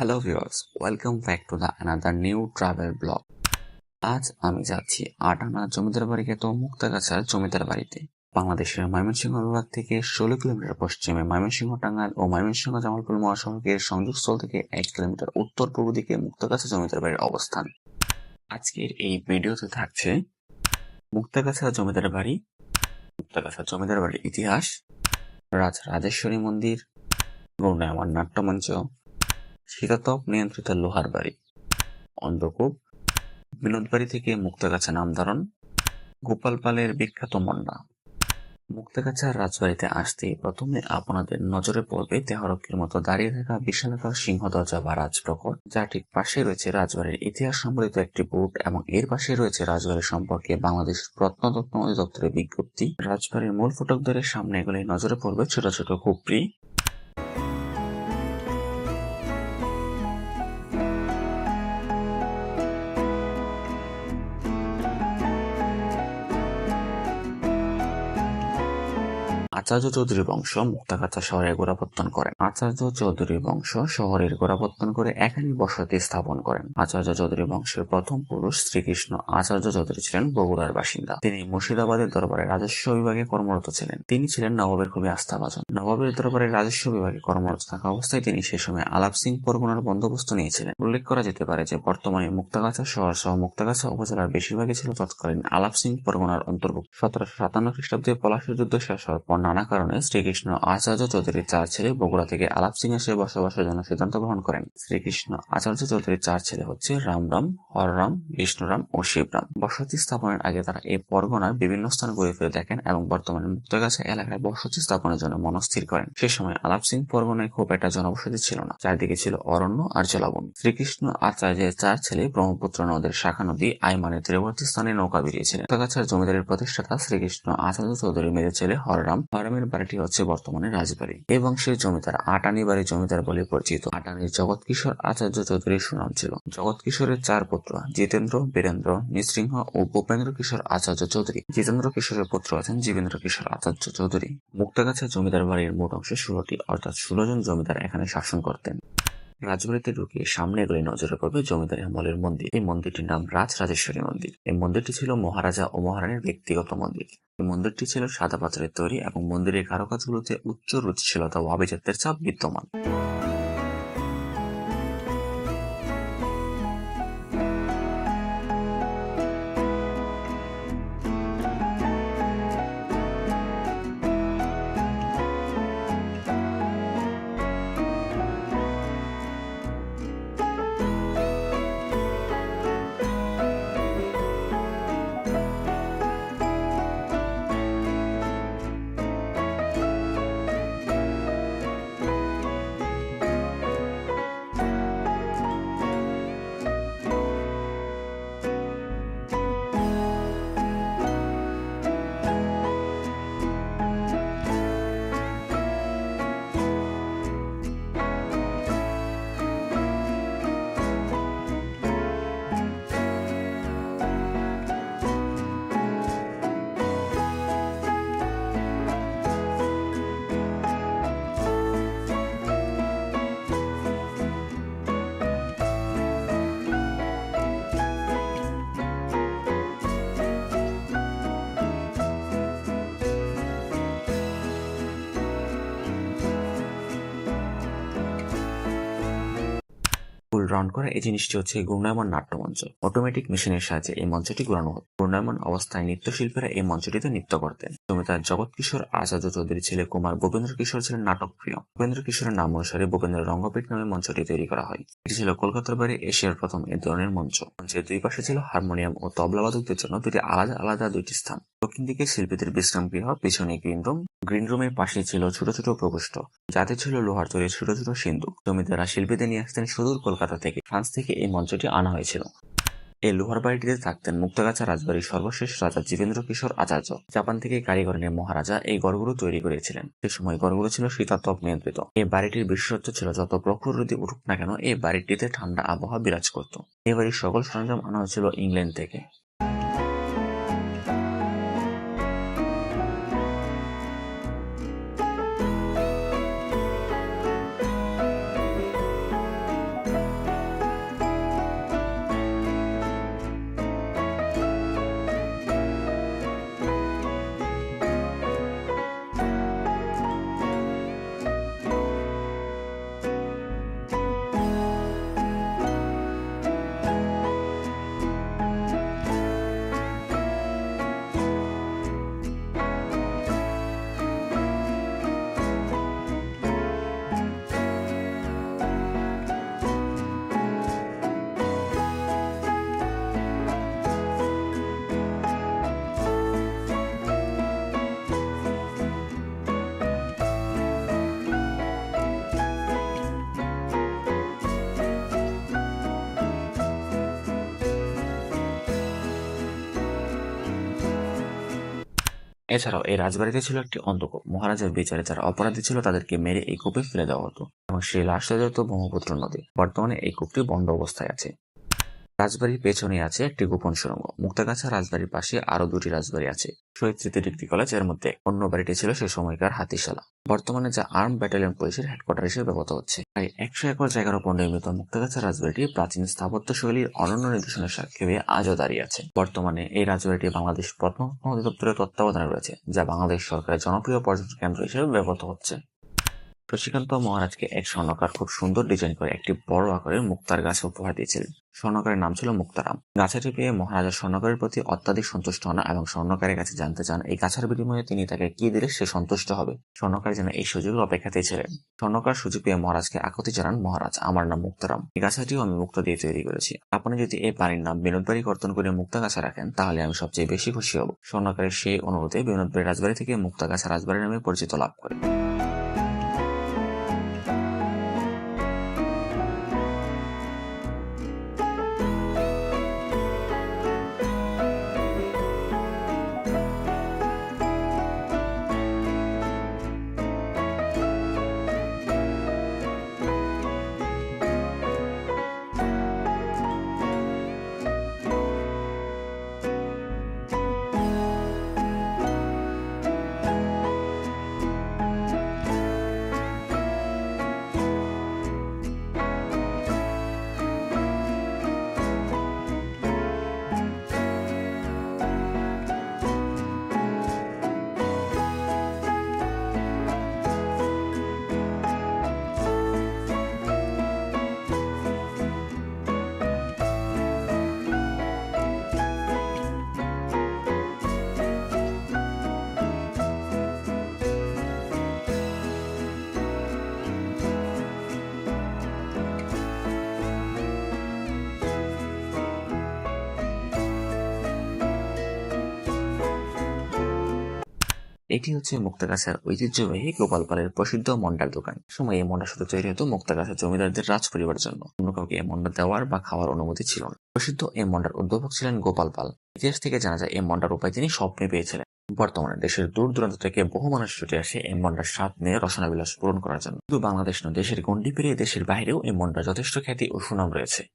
Hello viewers, welcome back to the another new travel blog. আজ আমি যাচ্ছি ৮ আনা জমিদার বাড়ি খ্যাত মুক্তাগাছার জমিদার বাড়িতে। বাংলাদেশের ময়মনসিংহ বিভাগ থেকে ১৬ কিলোমিটার পশ্চিমে ময়মনসিংহ টাঙ্গাইল ও ময়মনসিংহ জামালপুর মহাসড়কের সংযোগস্থল থেকে ১ কিলোমিটার উত্তর পূর্ব দিকে মুক্তাগাছা জমিদার বাড়ির অবস্থান। আজকের এই ভিডিওতে থাকছে মুক্তাগাছা জমিদার বাড়ি, মুক্তাগাছা জমিদার বাড়ির ইতিহাস, রাজরাজেশ্বরী মন্দির, ঘূর্ণায়মান নাট্যমঞ্চ, শীতাতপ নিয়ন্ত্রিত লোহার বাড়ি, অন্ধকূপ, বিনোদ বাড়ি থেকে মুক্তাগাছা নামধারণ, গোপাল পালের বিখ্যাত মন্না। মুক্তাগাছার রাজবাড়িতে আসতে প্রথমে আপনাদের নজরে পড়বে দেহরক্ষীর মতো দাঁড়িয়ে থাকা বিশালাকার সিংহদরজা বা রাজপ্রহর, যার ঠিক পাশে রয়েছে রাজবাড়ির ইতিহাস সম্বলিত একটি বোর্ড এবং এর পাশে রয়েছে রাজবাড়ি সম্পর্কে বাংলাদেশ প্রত্নতত্ত্ব অধিদপ্তরের বিজ্ঞপ্তি। রাজবাড়ির মূল ফটক ধরে সামনে এগুলি নজরে পড়বে ছোট ছোট খুপড়ি। আচার্য চৌধুরী বংশ মুক্তাগাছা শহরে গোড়াপত্তন করেন। আচার্য চৌধুরী বংশ শহরের গোড়াপত্তন করে এখানে বসতি স্থাপন করেন। আচার্য চৌধুরী বংশের প্রথম পুরুষ শ্রীকৃষ্ণ আচার্য চৌধুরী ছিলেন বগুড়ার বাসিন্দা। তিনি মুর্শিদাবাদের দরবারে রাজস্ব বিভাগে কর্মরত ছিলেন। তিনি ছিলেন নবাবের খুবই আস্থাভাজন। নবাবের দরবারে রাজস্ব বিভাগে কর্মরত থাকা অবস্থায় তিনি সে সময় আলাপ সিং পরগনার বন্দোবস্ত নিয়েছিলেন। উল্লেখ করা যেতে পারে যে বর্তমানে মুক্তাগাছা শহর সহ মুক্তাগাছা উপজেলার বেশিরভাগই ছিল তৎকালীন আলাপ সিং পরগনার অন্তর্ভুক্ত। ১৭৫৭ খ্রিস্টাব্দে পলাশীর যুদ্ধ শেষ হওয়ার পর নানা কারণে শ্রীকৃষ্ণ আচার্য চৌধুরীর ৪ ছেলে বগুড়া থেকে আলাপ সিং এসে বসবাসের জন্য সিদ্ধান্ত গ্রহণ করেন। শ্রীকৃষ্ণ আচার্য চৌধুরীর ৪ ছেলে হচ্ছে রামরাম, হররাম, বিষ্ণুরাম ও শিবরাম। বসতি স্থাপনের আগে তারা এই পরগনার বিভিন্ন স্থান ঘুরে ফিরে দেখেন এবং বর্তমানে মুক্তাগাছা এলাকায় বসতি স্থাপনের জন্য মনস্থির করেন। সে সময় আলাপ সিং পরগনায় খুব একটা জনবসতি ছিল না, চারদিকে ছিল অরণ্য আর জলাভূমি। শ্রীকৃষ্ণ আচার্যের ৪ ছেলে ব্রহ্মপুত্র নদের শাখা নদী আইমানের তীরবর্তী স্থানে নৌকা বেরিয়েছিলেন। মুক্তাগাছার জমিদারের প্রতিষ্ঠাতা শ্রীকৃষ্ণ আচার্য চৌধুরীর মেয়ের ছেলে হররামের বাড়িটি হচ্ছে বর্তমানে রাজবাড়ি। এই বংশের জমিদার আটানি বাড়ি জমিদার বলে পরিচিত। আটানির জগৎ কিশোর আচার্য চৌধুরীর সুনাম ছিল। জগৎ কিশোরের ৪ পুত্র জিতেন্দ্র, বীরেন্দ্র, নৃসিংহ ও ভূপেন্দ্র কিশোর আচার্য চৌধুরী। জিতেন্দ্র কিশোরের পুত্র আছেন জীবেন্দ্র কিশোর আচার্য চৌধুরী। মুক্তাগাছা জমিদার বাড়ির মোট অংশে ১৬টি, অর্থাৎ ১৬ জন জমিদার এখানে শাসন করতেন। রাজবাড়িতে ঢুকে সামনে এগুলি নজরে পড়বে জমিদারি আমলের মন্দির। এই মন্দিরটির নাম রাজরাজেশ্বরী মন্দির। এই মন্দিরটি ছিল মহারাজা ও মহারানীর ব্যক্তিগত মন্দির। এই মন্দিরটি ছিল সাদা পাথরের তৈরি এবং মন্দিরের কারুকাজগুলোতে উচ্চ রুচিশীলতা ও আভিজাত্যের ছাপ বিদ্যমান। ফুল রাউন্ড করা এই জিনিসটি হচ্ছে ঘূর্ণায়মান নাট্যমঞ্চ। অটোমেটিক মেশিনের সাহায্যে এই মঞ্চটি ঘোরানো হতো। ঘূর্ণায়মান অবস্থায় নৃত্যশিল্পীরা এই মঞ্চটিতে নৃত্য করতেন। জমিদার জগৎ কিশোর আচার্য চৌধুরী ছেলে কুমার ভূপেন্দ্র কিশোর ছিলেন নাটকপ্রিয়। ভূপেন্দ্র কিশোরের নাম অনুসারে ভূপেন্দ্র রঙ্গপীঠ নামে মঞ্চটি তৈরি করা হয়। এটি ছিল কলকাতার বাইরে এশিয়ার প্রথম এ ধরনের মঞ্চ। মঞ্চের দুই পাশে ছিল হারমোনিয়াম ও তবলাবাদকদের জন্য দুটি আলাদা আলাদা দুইটি স্থান। দক্ষিণ দিকে শিল্পীদের বিশ্রাম গৃহ, পিছনে গ্রিন রুমের পাশে ছিল ছোট ছোট প্রকোষ্ঠ, যাতে ছিল লোহার তৈরি ছোট ছোট সিন্দুক। জমিদাররা শিল্পীদের নিয়ে আসতেন সুদূর কলকাতা থেকে। ফ্রান্স থেকে এই মঞ্চটি আনা হয়েছিল। এই লোহার বাড়িটিতে থাকতেন মুক্তাগাছা রাজবাড়ির সর্বশেষ রাজা জীবেন্দ্র কিশোর আচার্য। জাপান থেকে কারিগর এনে মহারাজা এই গড়গুলো তৈরি করেছিলেন। সে সময় গড়গুলো ছিল শীতাতপ নিয়ন্ত্রিত। এই বাড়িটির বিশেষত্ব ছিল যত প্রখর রোদে উঠুক না কেন এই বাড়িটিতে ঠান্ডা আবহাওয়া বিরাজ করত। এই বাড়ির সকল সরঞ্জাম আনা হয়েছিল ইংল্যান্ড থেকে। এছাড়াও এই রাজবাড়িতে ছিল একটি অন্ধকূপ। মহারাজার বিচারে যারা অপরাধী ছিল তাদেরকে মেরে এই কূপে ফেলে দেওয়া হতো এবং সেই লাশটা যেত ব্রহ্মপুত্র নদী। বর্তমানে এই কূপটি বন্ধ অবস্থায় আছে। রাজবাড়ির পেছনে আছে একটি গোপন সুড়ঙ্গ। মুক্তাগাছা রাজবাড়ির পাশে আরো দুটি রাজবাড়ি আছে। শহীদ স্মৃতি ডিগ্রি কলেজ এর মধ্যে। অন্য বাড়িটি ছিল সে সময়কার হাতিশালা, বর্তমানে যা আর্ম ব্যাটালিয়ন পুলিশের হেডকোয়ার্টার হিসেবে ব্যবহৃত হচ্ছে। প্রায় 100 একর জায়গার উপর নির্মিত মুক্তাগাছা রাজবাড়িটি প্রাচীন স্থাপত্যশৈলীর অনন্য নিদর্শনের সাক্ষী হয়ে আজও দাঁড়িয়ে আছে। বর্তমানে এই রাজবাড়িটি বাংলাদেশ প্রত্নতত্ত্ব অধিদপ্তরের তত্ত্বাবধানে রয়েছে, যা বাংলাদেশ সরকারের জনপ্রিয় পর্যটন কেন্দ্র হিসেবে ব্যবহৃত হচ্ছে। শশীকান্ত মহারাজকে এক স্বর্ণকার খুব সুন্দর ডিজাইন করে একটি বড় আকারের মুক্তার গাছ উপহার দিয়েছিলেন। স্বর্ণকারের নাম ছিল মুক্তারাম। গাছাটি পেয়ে মহারাজা স্বর্ণকারের প্রতি অত্যাধিক সন্তুষ্ট হন এবং স্বর্ণকারের কাছে জানতে চান এই গাছার বিনিময়ে তিনি তাকে কি দিলে সে সন্তুষ্ট হবে। স্বর্ণকার যেন এই সুযোগের অপেক্ষাতেই ছিলেন। স্বর্ণকার সুযোগ পেয়ে মহারাজকে আকুতি জানান, মহারাজ, আমার নাম মুক্তারাম, এই গাছাটিও আমি মুক্তা দিয়ে তৈরি করেছি। আপনি যদি এই বাড়ির নাম বিনোদবাড়ি কর্তন করে মুক্তা গাছা রাখেন তাহলে আমি সবচেয়ে বেশি খুশি হব। স্বর্ণকারের সেই অনুরোধে বিনোদবাড়ি রাজবাড়ি থেকে মুক্তাগাছা রাজবাড়ি নামে পরিচিত লাভ করে। এটি হচ্ছে মুক্তাগাছার ঐতিহ্যবাহী গোপালপালের প্রসিদ্ধ মন্ডার দোকান। সময় এই মন্ডা শুধু তৈরি হতো মুক্তাগাছার জমিদারদের রাজ পরিবারের জন্য। অন্য কাউকে এই মন্ডা দেওয়ার বা খাওয়ার অনুমতি ছিল না। প্রসিদ্ধ এই মন্ডার উদ্ভাবক ছিলেন গোপাল পাল। ইতিহাস থেকে জানা যায় এই মন্ডার উপায় তিনি স্বপ্নে পেয়েছিলেন। বর্তমানে দেশের দূর দূরান্ত থেকে বহু মানুষ ছুটে আসে এই মন্ডার স্বাদ নিয়ে রসনাবিলাস পূরণ করার জন্য। শুধু বাংলাদেশ নয়, দেশের গণ্ডি পেরিয়ে দেশের বাইরেও এই মন্ডার যথেষ্ট খ্যাতি ও সুনাম রয়েছে।